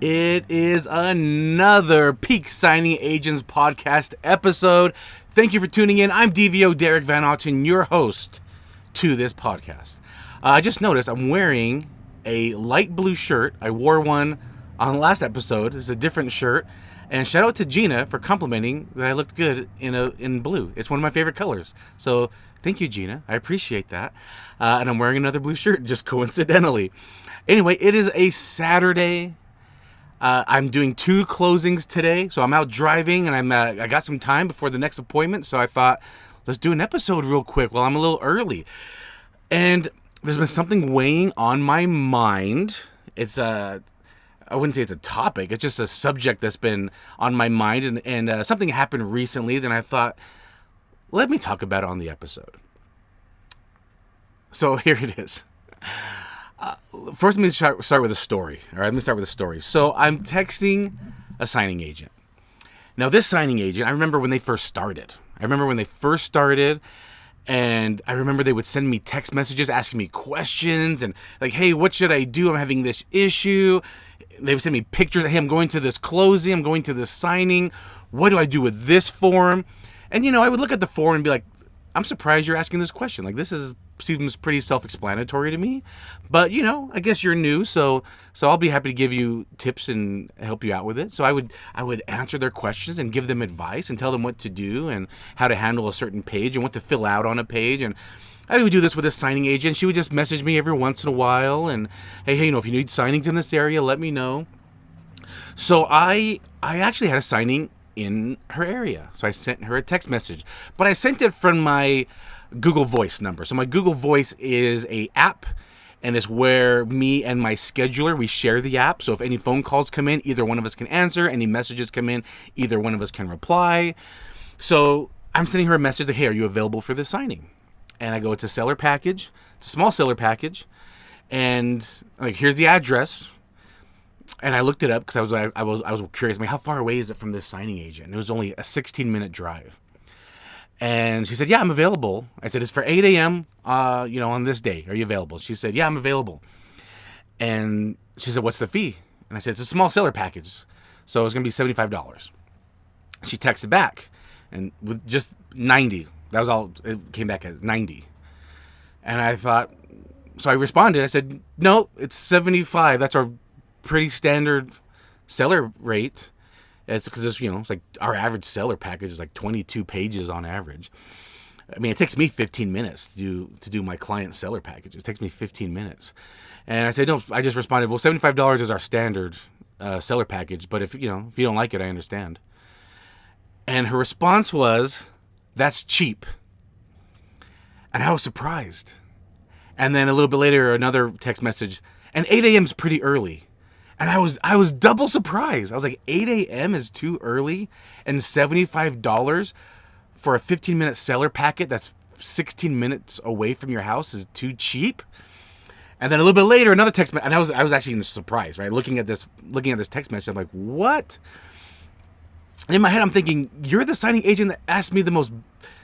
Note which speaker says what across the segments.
Speaker 1: It is another Peak Signing Agents podcast episode. Thank you for tuning in. I'm DVO Derek Van Otten, your host to this podcast. I just noticed I'm wearing a light blue shirt. I wore one on the last episode. It's a different shirt. And shout out to Gina for complimenting that I looked good in blue. It's one of my favorite colors. So thank you, Gina. I appreciate that. And I'm wearing another blue shirt just coincidentally. Anyway, it is a Saturday. I'm doing 2 closings today, so I'm out driving, and I got some time before the next appointment, so I thought, let's do an episode real quick while I'm a little early. And there's been something weighing on my mind. It's I wouldn't say it's a topic, it's just a subject that's been on my mind, and something happened recently, then I thought, let me talk about it on the episode. So here it is. First, let me start with a story. All right, let me start with a story. So I'm texting a signing agent. Now, this signing agent, I remember when they first started. And I remember they would send me text messages asking me questions and like, hey, what should I do? I'm having this issue. They would send me pictures. Hey, I'm going to this closing. I'm going to this signing. What do I do with this form? And, I would look at the form and be like, I'm surprised you're asking this question. Like, this seems pretty self-explanatory to me, but I guess you're new, so I'll be happy to give you tips and help you out with it. So I would answer their questions and give them advice and tell them what to do and how to handle a certain page and what to fill out on a page. And I would do this with a signing agent. She would just message me every once in a while and hey, if you need signings in this area, let me know. So I actually had a signing in her area, so I sent her a text message, but I sent it from my Google Voice number. So my Google Voice is a app, and it's where me and my scheduler, we share the app. So if any phone calls come in, either one of us can answer. Any messages come in, either one of us can reply. So I'm sending her a message that, hey, are you available for this signing? And I go, it's a seller package. It's a small seller package. And like, here's the address. And I looked it up because I was curious. I mean, how far away is it from this signing agent? And it was only a 16-minute drive. And she said, yeah, I'm available. I said, it's for 8 a.m., on this day. Are you available? She said, yeah, I'm available. And she said, what's the fee? And I said, it's a small seller package. So it's going to be $75. She texted back and with just 90. That was all. It came back as 90. And I thought, so I responded. I said, no, it's 75. That's our pretty standard seller rate. It's because it's like our average seller package is like 22 pages on average. I mean, it takes me 15 minutes to do my client seller package. It takes me 15 minutes. And I said, no, I just responded, well, $75 is our standard seller package. But if you don't like it, I understand. And her response was, that's cheap. And I was surprised. And then a little bit later, another text message, and 8 a.m. is pretty early. And I was double surprised. I was like, 8 a.m. is too early, and $75 for a 15-minute seller packet that's 16 minutes away from your house is too cheap. And then a little bit later, another text message, and I was actually surprised, right? Looking at this text message, I'm like, what? And in my head, I'm thinking, you're the signing agent that asked me the most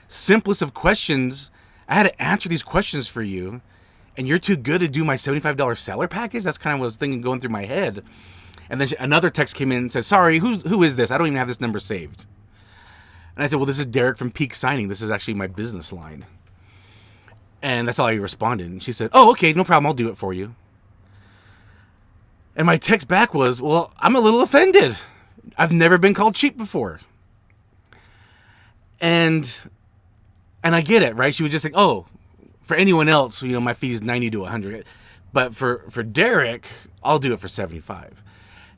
Speaker 1: simplest of questions. I had to answer these questions for you. And you're too good to do my $75 seller package? That's kind of what I was thinking going through my head. And then another text came in and said, sorry, who is this? I don't even have this number saved. And I said, well, this is Derek from Peak Signing. This is actually my business line. And that's all I responded. And she said, oh, okay, no problem. I'll do it for you. And my text back was, well, I'm a little offended. I've never been called cheap before. And I get it, right? She was just like, oh, for anyone else, my fee is 90 to 100. But for Derek, I'll do it for 75.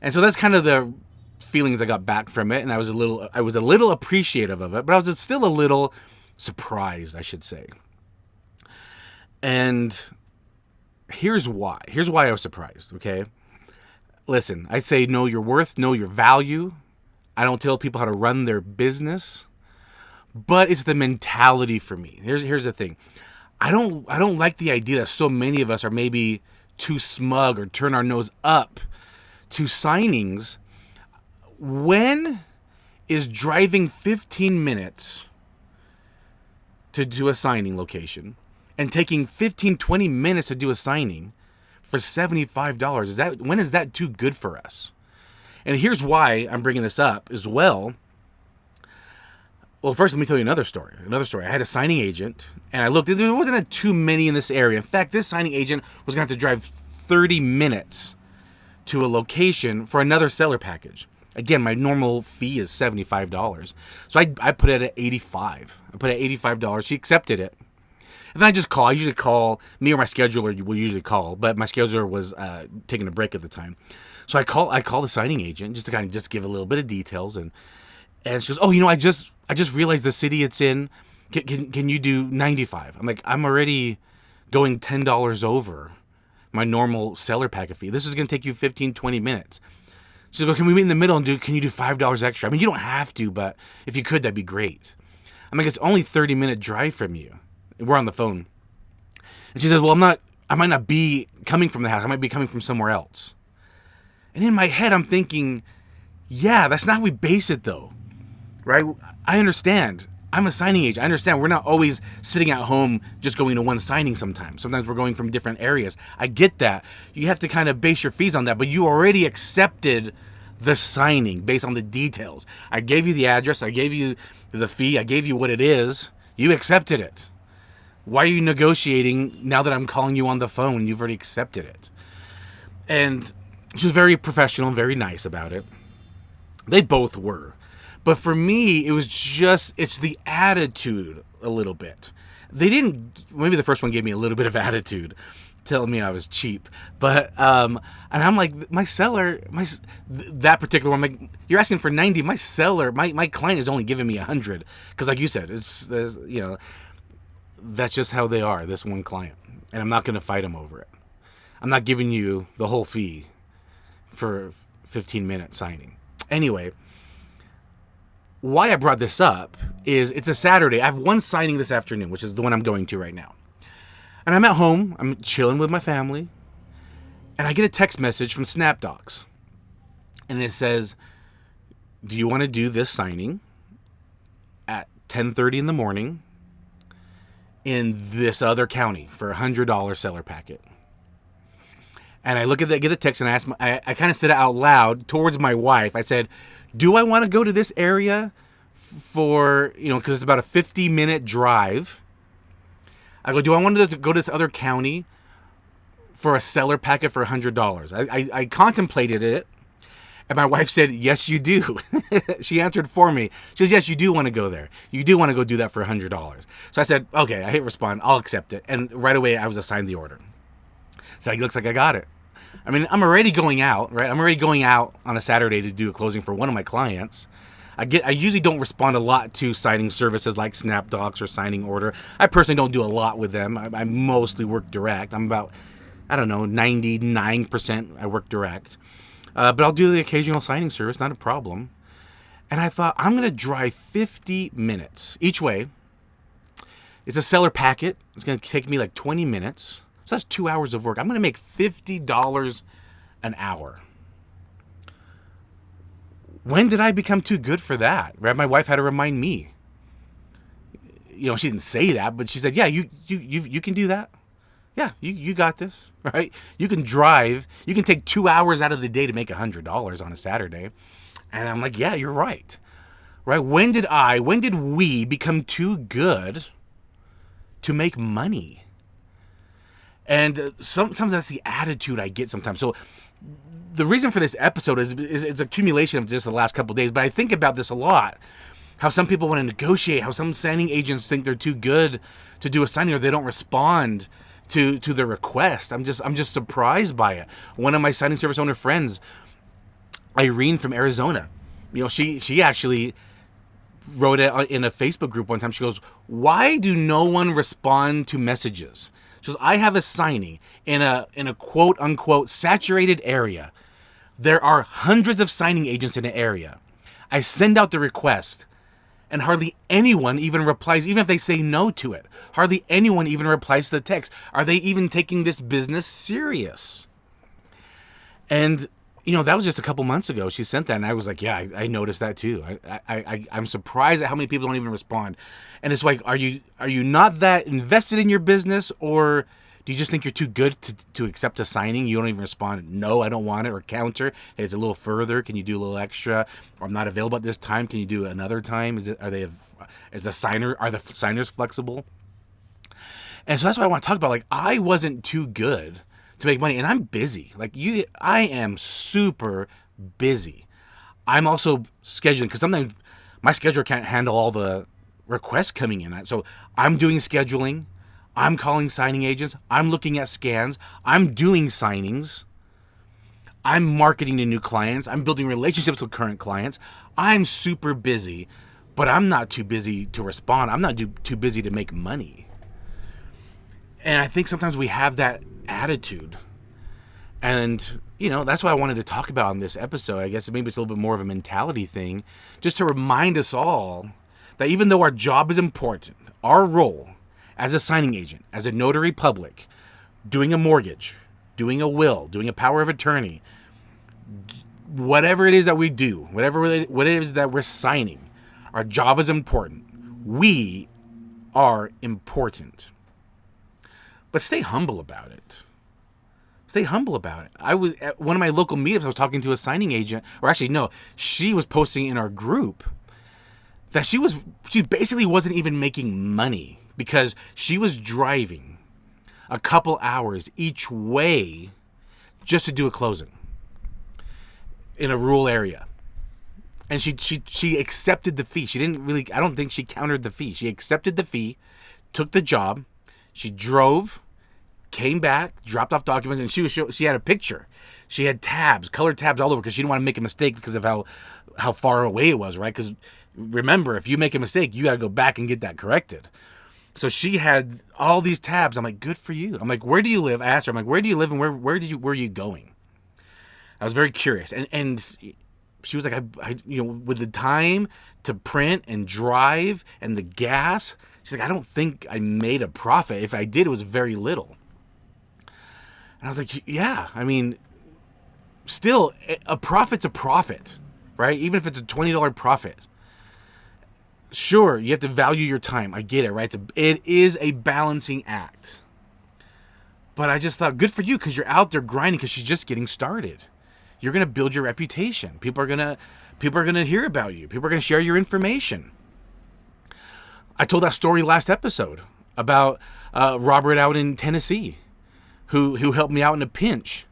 Speaker 1: And so that's kind of the feelings I got back from it. And I was a little appreciative of it, but I was still a little surprised, I should say. And here's why. Here's why I was surprised, okay? Listen, I say know your worth, know your value. I don't tell people how to run their business. But it's the mentality for me. Here's the thing. I don't like the idea that so many of us are maybe too smug or turn our nose up to signings. When is driving 15 minutes to do a signing location and taking 15-20 minutes to do a signing for $75? When is that too good for us? And here's why I'm bringing this up as well. Well, first, let me tell you another story. I had a signing agent, and I looked. There wasn't too many in this area. In fact, this signing agent was going to have to drive 30 minutes to a location for another seller package. Again, my normal fee is $75. So I put it at $85. I put it at $85. She accepted it. And then I just call. I usually call. Me or my scheduler will usually call, but my scheduler was taking a break at the time. So I call the signing agent just to kind of just give a little bit of details, and she goes, "Oh, I just realized the city it's in. Can you do 95?" I'm like, "I'm already going $10 over my normal seller packet fee. This is going to take you 15, 20 minutes." She goes, "Can we meet in the middle and can you do $5 extra? I mean, you don't have to, but if you could, that'd be great." I'm like, "It's only 30-minute drive from you." We're on the phone. And she says, "Well, I might not be coming from the house. I might be coming from somewhere else." And in my head, I'm thinking, yeah, that's not how we base it though, right? I understand. I'm a signing agent. I understand we're not always sitting at home just going to one signing sometimes. Sometimes we're going from different areas. I get that. You have to kind of base your fees on that, but you already accepted the signing based on the details. I gave you the address. I gave you the fee. I gave you what it is. You accepted it. Why are you negotiating now that I'm calling you on the phone? You've already accepted it. And she was very professional and very nice about it. They both were. But for me, it's the attitude a little bit. Maybe the first one gave me a little bit of attitude, telling me I was cheap. But, and I'm like, my seller, that particular one, I'm like, "You're asking for 90. My seller, my client is only giving me 100. Because like you said, that's just how they are, this one client. And I'm not going to fight them over it. I'm not giving you the whole fee for 15-minute signing. Anyway, why I brought this up is it's a Saturday. I have one signing this afternoon, which is the one I'm going to right now. And I'm at home. I'm chilling with my family. And I get a text message from SnapDocs. And it says, "Do you want to do this signing at 10:30 in the morning in this other county for a $100 seller packet?" And I look at that, get a text, and I kind of said it out loud towards my wife. I said, "Do I want to go to this area for, because it's about a 50-minute drive?" I go, "Do I want to go to this other county for a seller packet for $100? I contemplated it, and my wife said, "Yes, you do." She answered for me. She says, "Yes, you do want to go there. You do want to go do that for $100. So I said, "Okay," I hit respond. I'll accept it. And right away, I was assigned the order. So it looks like I got it. I mean, I'm already going out, right? I'm already going out on a Saturday to do a closing for one of my clients. I usually don't respond a lot to signing services like SnapDocs or Signing Order. I personally don't do a lot with them. I mostly work direct. I'm about, 99% I work direct. But I'll do the occasional signing service, not a problem. And I thought, I'm going to drive 50 minutes each way. It's a seller packet. It's going to take me like 20 minutes. So that's 2 hours of work. I'm going to make $50 an hour. When did I become too good for that? Right? My wife had to remind me. She didn't say that, but she said, "Yeah, you can do that. Yeah, you got this, right? You can drive. You can take 2 hours out of the day to make $100 on a Saturday." And I'm like, "Yeah, you're right. Right? When did we become too good to make money?" And sometimes that's the attitude I get sometimes. So the reason for this episode is it's accumulation of just the last couple of days. But I think about this a lot. How some people want to negotiate. How some signing agents think they're too good to do a signing, or they don't respond to their request. I'm just surprised by it. One of my signing service owner friends, Irene from Arizona, she actually wrote it in a Facebook group one time. She goes, "Why do no one respond to messages?" She goes, "I have a signing in a quote unquote saturated area. There are hundreds of signing agents in the area. I send out the request, and hardly anyone even replies, even if they say no to it. Hardly anyone even replies to the text. Are they even taking this business serious?" And that was just a couple months ago. She sent that, and I was like, "Yeah, I noticed that too. I'm surprised at how many people don't even respond." And it's like, are you not that invested in your business, or Do you just think you're too good to accept a signing? You don't even respond, no, I don't want it, or counter, hey, it's a little further, can you do a little extra? Or I'm not available at this time, can you do another time? Are the signers flexible? And so that's what I want to talk about. Like, I wasn't too good to make money, and I'm busy. I am super busy. I'm also scheduling, because sometimes my scheduler can't handle all the requests coming in. So I'm doing scheduling, I'm calling signing agents, I'm looking at scans, I'm doing signings, I'm marketing to new clients, I'm building relationships with current clients. I'm super busy, but I'm not too busy to respond. I'm not too busy to make money. And I think sometimes we have that attitude. And, that's what I wanted to talk about in this episode. I guess maybe it's a little bit more of a mentality thing, just to remind us all that even though our job is important, our role as a signing agent, as a notary public, doing a mortgage, doing a will, doing a power of attorney, whatever it is that we do, what it is that we're signing, our job is important. We are important. But stay humble about it. Stay humble about it. I was at one of my local meetups, I was talking to a signing agent, or actually, no, she was posting in our group that she basically wasn't even making money because she was driving a couple hours each way just to do a closing in a rural area. And she accepted the fee. She didn't really, I don't think she countered the fee. She accepted the fee, took the job, she drove, came back, dropped off documents, and she had a picture. She had tabs, colored tabs all over, because she didn't want to make a mistake because of how far away it was, right? Because remember, if you make a mistake, you got to go back and get that corrected. So she had all these tabs. I'm like, good for you. I'm like, where do you live? I asked her, I'm like, where do you live and where are you going? I was very curious. And she was like, I with the time to print and drive and the gas, she's like, I don't think I made a profit. If I did, it was very little. And I was like, yeah, I mean, still, a profit's a profit, right? Even if it's a $20 profit. Sure, you have to value your time. I get it, right? It is a balancing act. But I just thought, good for you, because you're out there grinding, because she's just getting started. You're going to build your reputation. People are going to hear about you. People are going to share your information. I told that story last episode about Robert out in Tennessee who helped me out in a pinch,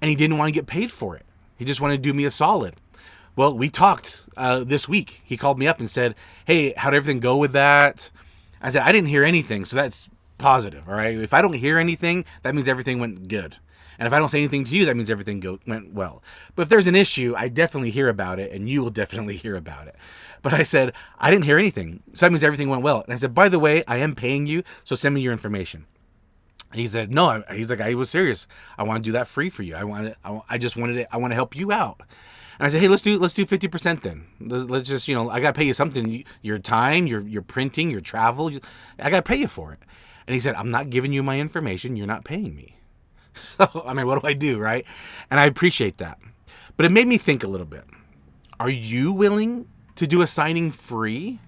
Speaker 1: and he didn't want to get paid for it. He just wanted to do me a solid. Well, we talked this week. He called me up and said, hey, how'd everything go with that? I said, I didn't hear anything, so that's positive, all right? If I don't hear anything, that means everything went good. And if I don't say anything to you, that means everything went well. But if there's an issue, I definitely hear about it, and you will definitely hear about it. But I said, I didn't hear anything, so that means everything went well. And I said, by the way, I am paying you, so send me your information. And he said, no. He's like, I was serious. I want to do that free for you. I want to help you out. And I said, hey, let's do 50% then. Let's just, I got to pay you something. Your time, your printing, your travel. I got to pay you for it. And he said, I'm not giving you my information. You're not paying me. So, I mean, what do I do, right? And I appreciate that. But it made me think a little bit. Are you willing to do a signing free?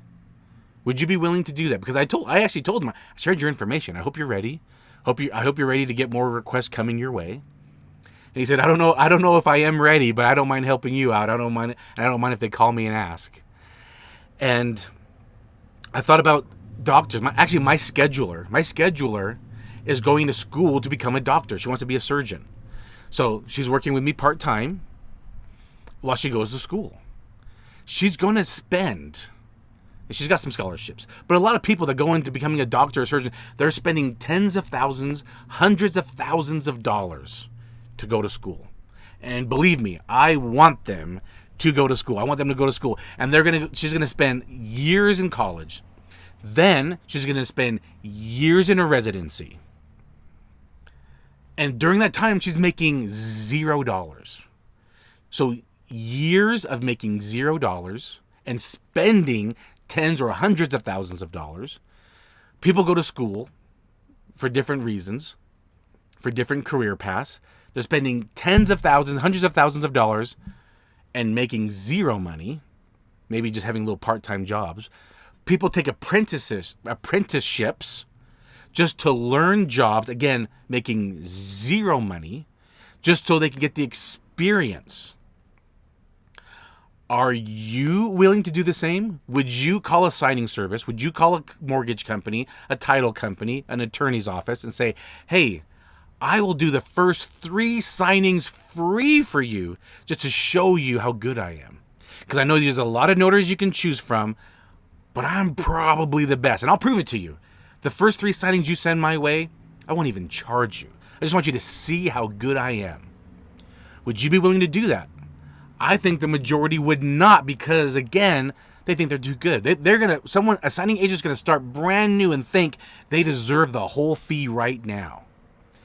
Speaker 1: Would you be willing to do that? Because I actually told him, I shared your information. I hope you're ready. I hope you're ready to get more requests coming your way. And he said, I don't know if I am ready, but I don't mind helping you out. I don't mind if they call me and ask. And I thought about doctors. My scheduler is going to school to become a doctor. She wants to be a surgeon. So she's working with me part-time while she goes to school. She's going to spend, and she's got some scholarships, but a lot of people that go into becoming a doctor or surgeon, they're spending tens of thousands, hundreds of thousands of dollars to go to school. And believe me, I want them to go to school. I want them to go to school. And she's going to spend years in college. Then she's going to spend years in a residency. And during that time, she's making $0. So years of making $0 and spending tens or hundreds of thousands of dollars. People go to school for different reasons, for different career paths. They're spending tens of thousands, hundreds of thousands of dollars and making zero money, maybe just having little part-time jobs. People take apprenticeships just to learn jobs, again, making zero money, just so they can get the experience. Are you willing to do the same? Would you call a signing service? Would you call a mortgage company, a title company, an attorney's office and say, hey, I will do the first 3 signings free for you just to show you how good I am? Because I know there's a lot of notaries you can choose from, but I'm probably the best. And I'll prove it to you. The first 3 signings you send my way, I won't even charge you. I just want you to see how good I am. Would you be willing to do that? I think the majority would not, because again, they think they're too good. A signing agent's gonna start brand new and think they deserve the whole fee right now,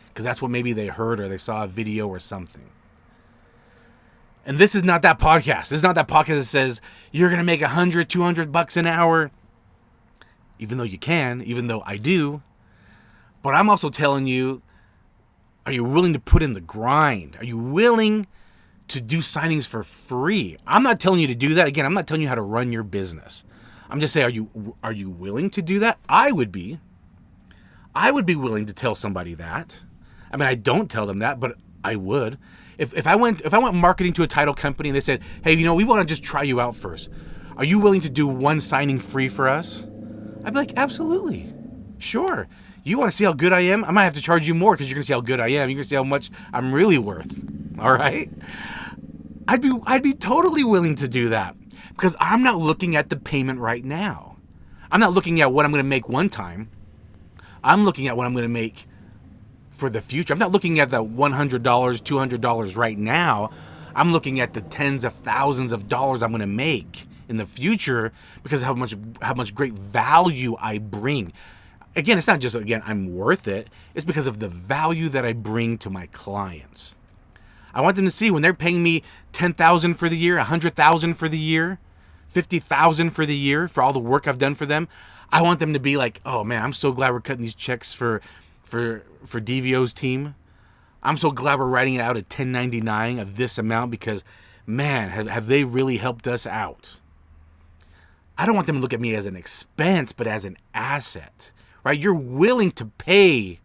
Speaker 1: because that's what maybe they heard or they saw a video or something. And this is not that podcast. This is not that podcast that says you're gonna make $100, $200 an hour, even though you can, even though I do. But I'm also telling you, are you willing to put in the grind? Are you willing to do signings for free? I'm not telling you to do that. Again, I'm not telling you how to run your business. I'm just saying, are you willing to do that? I would be willing to tell somebody that. I mean, I don't tell them that, but I would. If I went marketing to a title company and they said, hey, we want to just try you out first. Are you willing to do 1 signing free for us? I'd be like, absolutely. Sure. You want to see how good I am? I might have to charge you more because you're going to see how good I am. You're going to see how much I'm really worth. All right? I'd be totally willing to do that, because I'm not looking at the payment right now. I'm not looking at what I'm going to make one time. I'm looking at what I'm going to make for the future. I'm not looking at the $100, $200 right now. I'm looking at the tens of thousands of dollars I'm going to make in the future, because of how much great value I bring. Again, it's not just, I'm worth it. It's because of the value that I bring to my clients. I want them to see when they're paying me $10,000 for the year, $100,000 for the year, $50,000 for the year for all the work I've done for them. I want them to be like, oh man, I'm so glad we're cutting these checks for DVO's team. I'm so glad we're writing out a 1099 of this amount, because man, have they really helped us out. I don't want them to look at me as an expense, but as an asset, right? You're willing to pay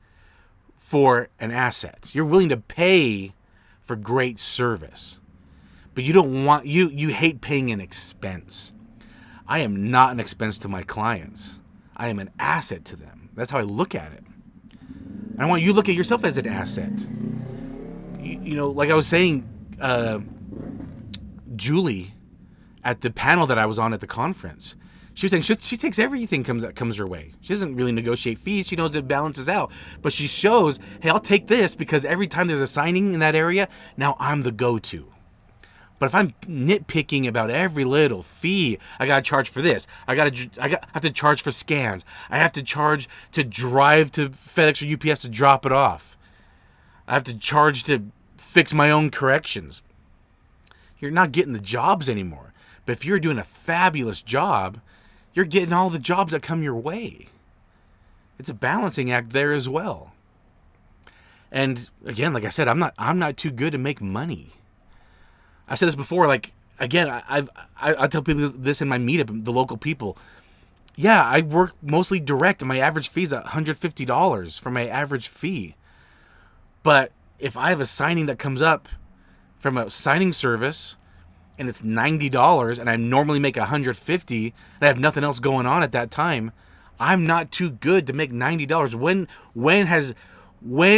Speaker 1: for an asset. You're willing to pay for great service, but you don't want, you hate paying an expense. I am not an expense to my clients. I am an asset to them. That's how I look at it. And I want you to look at yourself as an asset. Like I was saying, Julie, at the panel that I was on at the conference, she was saying she takes everything comes her way. She doesn't really negotiate fees. She knows it balances out. But she shows, hey, I'll take this because every time there's a signing in that area, now I'm the go-to. But if I'm nitpicking about every little fee, I gotta charge for this. I have to charge for scans. I have to charge to drive to FedEx or UPS to drop it off. I have to charge to fix my own corrections. You're not getting the jobs anymore. But if you're doing a fabulous job, you're getting all the jobs that come your way. It's a balancing act there as well. And again, like I said, I'm not too good to make money. I've said this before. Like again, I tell people this in my meetup, the local people. Yeah, I work mostly direct, and my average fee is $150 for my average fee. But if I have a signing that comes up from a signing service, and it's $90, and I normally make $150, and I have nothing else going on at that time, I'm not too good to make $90. When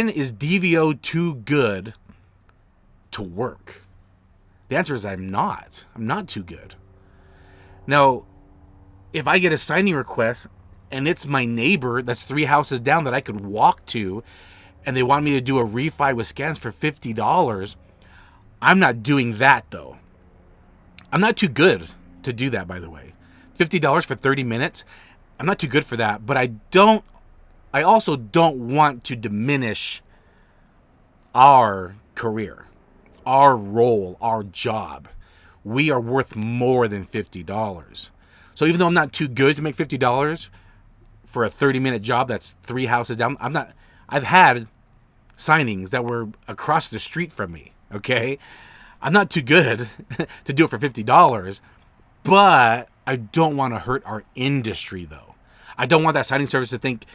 Speaker 1: is DVO too good to work? The answer is I'm not. I'm not too good. Now, if I get a signing request and it's my neighbor that's 3 houses down that I could walk to, and they want me to do a refi with scans for $50, I'm not doing that though. I'm not too good to do that, by the way. $50 for 30 minutes, I'm not too good for that, but I also don't want to diminish our career, our role, our job. We are worth more than $50. So even though I'm not too good to make $50 for a 30-minute job that's 3 houses down, I've had signings that were across the street from me, okay? I'm not too good to do it for $50, but I don't want to hurt our industry, though. I don't want that signing service to think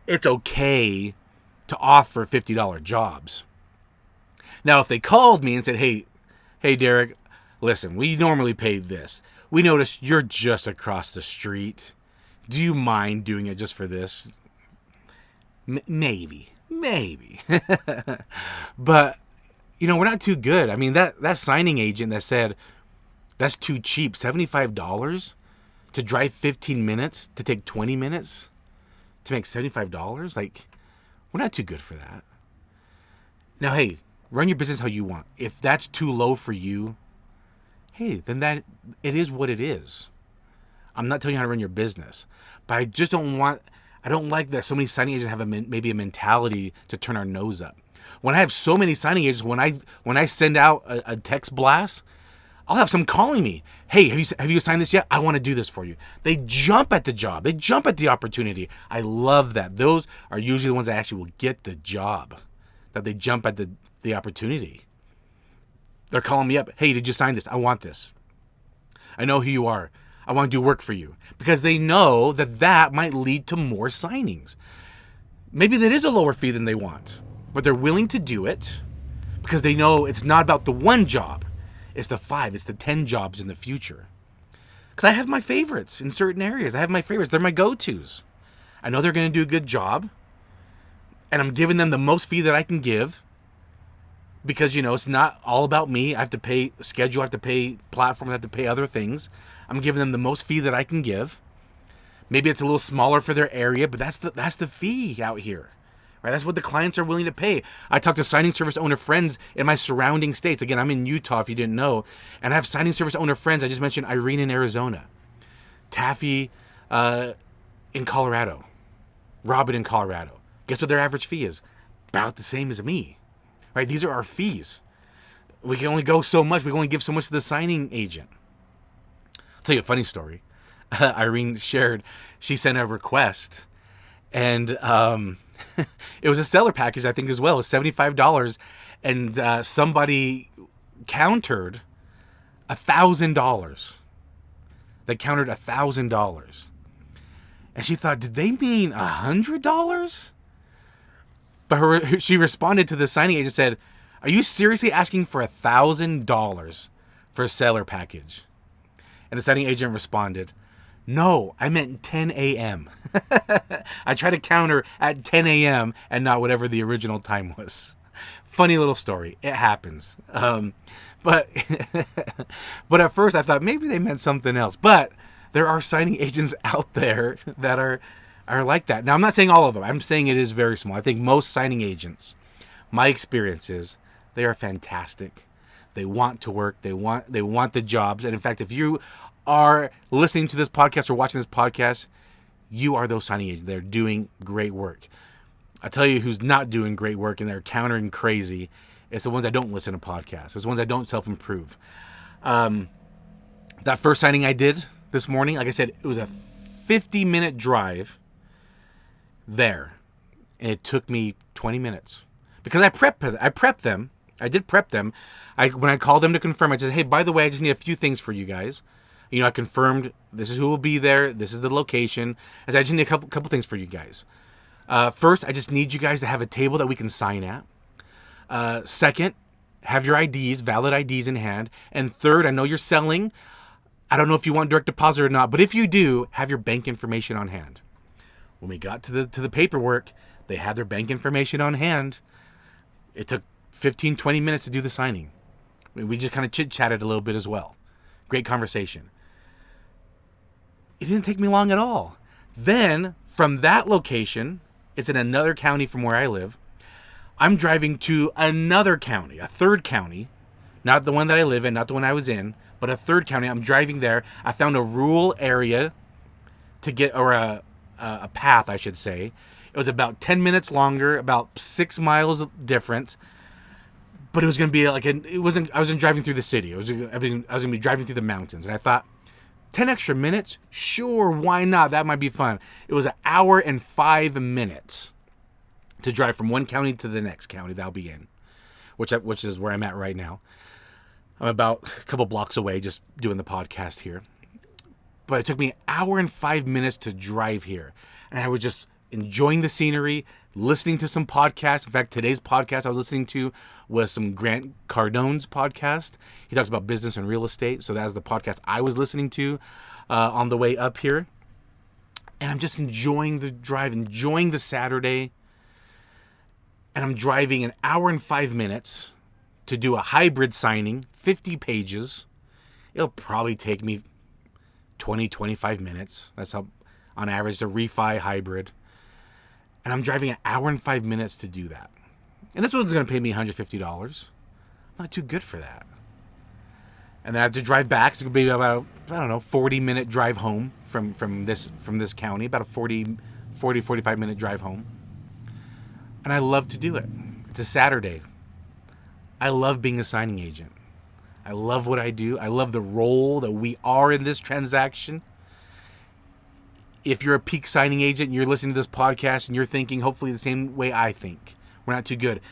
Speaker 1: it's okay to offer $50 jobs. Now, if they called me and said, hey, Derek, listen, we normally pay this. We notice you're just across the street. Do you mind doing it just for this? Maybe. But, we're not too good. I mean, that signing agent that said, that's too cheap, $75 to drive 15 minutes, to take 20 minutes, to make $75? Like, we're not too good for that. Now, hey, run your business how you want. If that's too low for you, hey, then it is what it is. I'm not telling you how to run your business, but I just don't like that so many signing agents have maybe a mentality to turn our nose up. When I have so many signing agents, when I send out a text blast, I'll have some calling me. Hey, have you signed this yet? I want to do this for you. They jump at the job. They jump at the opportunity. I love that. Those are usually the ones that actually will get the job, that they jump at the opportunity. They're calling me up. Hey, did you sign this? I want this. I know who you are. I want to do work for you. Because they know that might lead to more signings. Maybe that is a lower fee than they want, but they're willing to do it because they know it's not about the one job. It's the 5, it's the 10 jobs in the future. Because I have my favorites in certain areas. I have my favorites. They're my go-tos. I know they're going to do a good job. And I'm giving them the most fee that I can give. Because, it's not all about me. I have to pay schedule. I have to pay platform. I have to pay other things. I'm giving them the most fee that I can give. Maybe it's a little smaller for their area, but that's the fee out here. Right? That's what the clients are willing to pay. I talk to signing service owner friends in my surrounding states. Again, I'm in Utah, if you didn't know. And I have signing service owner friends. I just mentioned Irene in Arizona. Taffy in Colorado. Robin in Colorado. Guess what their average fee is? About the same as me. Right? These are our fees. We can only go so much. We can only give so much to the signing agent. I'll tell you a funny story. Irene shared, she sent a request. And it was a seller package, I think, as well. It was $75. And somebody countered $1,000. They countered $1,000. And she thought, did they mean $100? But she responded to the signing agent and said, are you seriously asking for $1,000 for a seller package? And the signing agent responded, no, I meant 10 a.m. I tried to counter at 10 a.m. and not whatever the original time was. Funny little story. It happens. But at first I thought maybe they meant something else. But there are signing agents out there that are like that. Now, I'm not saying all of them. I'm saying it is very small. I think most signing agents, my experience is, they are fantastic. They want to work. They want the jobs. And in fact, if you are listening to this podcast or watching this podcast, you are those signing agents. They're doing great work. I tell you who's not doing great work and they're countering crazy. It's the ones that don't listen to podcasts. It's the ones that don't self-improve. That first signing I did this morning, like I said, it was a 50-minute drive there. And it took me 20 minutes. Because I prepped them. I did prep them. When I called them to confirm, I said, hey, by the way, I just need a few things for you guys. I confirmed this is who will be there. This is the location. I said, I just need a couple things for you guys. First, I just need you guys to have a table that we can sign at. Second, have your IDs, valid IDs in hand. And third, I know you're selling. I don't know if you want direct deposit or not, but if you do, have your bank information on hand. When we got to the paperwork, they had their bank information on hand. It took 15, 20 minutes to do the signing. We just kind of chit-chatted a little bit as well. Great conversation. It didn't take me long at all. Then, from that location, it's in another county from where I live, I'm driving to another county, a third county, not the one that I live in, not the one I was in, but a third county. I'm driving there. I found a rural area to get, or a path, I should say. It was about 10 minutes longer, about 6 miles difference. But it was going to be I wasn't driving through the city. I was going to be driving through the mountains. And I thought, 10 extra minutes? Sure, why not? That might be fun. It was 1 hour and 5 minutes to drive from one county to the next county that I'll be in, which is where I'm at right now. I'm about a couple blocks away just doing the podcast here. But it took me 1 hour and 5 minutes to drive here. And I was just enjoying the scenery, listening to some podcasts. In fact, today's podcast I was listening to was some Grant Cardone's podcast. He talks about business and real estate. So that's the podcast I was listening to on the way up here. And I'm just enjoying the drive, enjoying the Saturday. And I'm driving an hour and 5 minutes to do a hybrid signing, 50 pages. It'll probably take me 20, 25 minutes. That's how, on average, the refi hybrid. And I'm driving an hour and 5 minutes to do that. And this one's going to pay me $150. Not too good for that. And then I have to drive back. It's going to be about, 40-minute drive home from this county. About a 45-minute drive home. And I love to do it. It's a Saturday. I love being a signing agent. I love what I do. I love the role that we are in this transaction. If you're a peak signing agent and you're listening to this podcast and you're thinking hopefully the same way I think, we're not too good.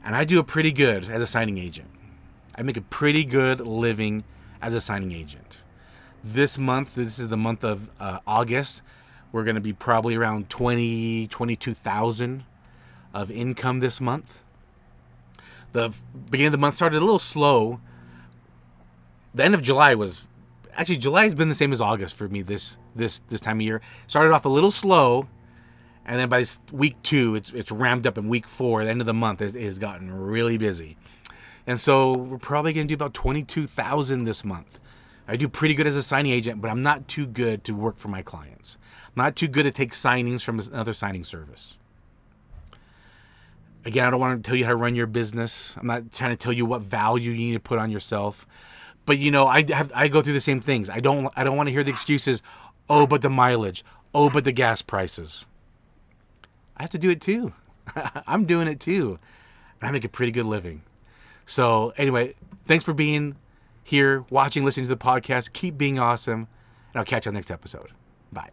Speaker 1: And I do a pretty good as a signing agent. I make a pretty good living as a signing agent. This month, this is the month of August, we're going to be probably around 22,000 of income this month. The beginning of the month started a little slow. The end of July was... Actually, July has been the same as August for me this time of year. Started off a little slow, and then by week 2, it's ramped up. In week 4, the end of the month, it has gotten really busy. And so we're probably going to do about 22,000 this month. I do pretty good as a signing agent, but I'm not too good to work for my clients. I'm not too good to take signings from another signing service. Again, I don't want to tell you how to run your business. I'm not trying to tell you what value you need to put on yourself. But I go through the same things. I don't want to hear the excuses. Oh, but the mileage. Oh, but the gas prices. I have to do it too. I'm doing it too. And I make a pretty good living. So anyway, thanks for being here, watching, listening to the podcast. Keep being awesome. And I'll catch you on the next episode. Bye.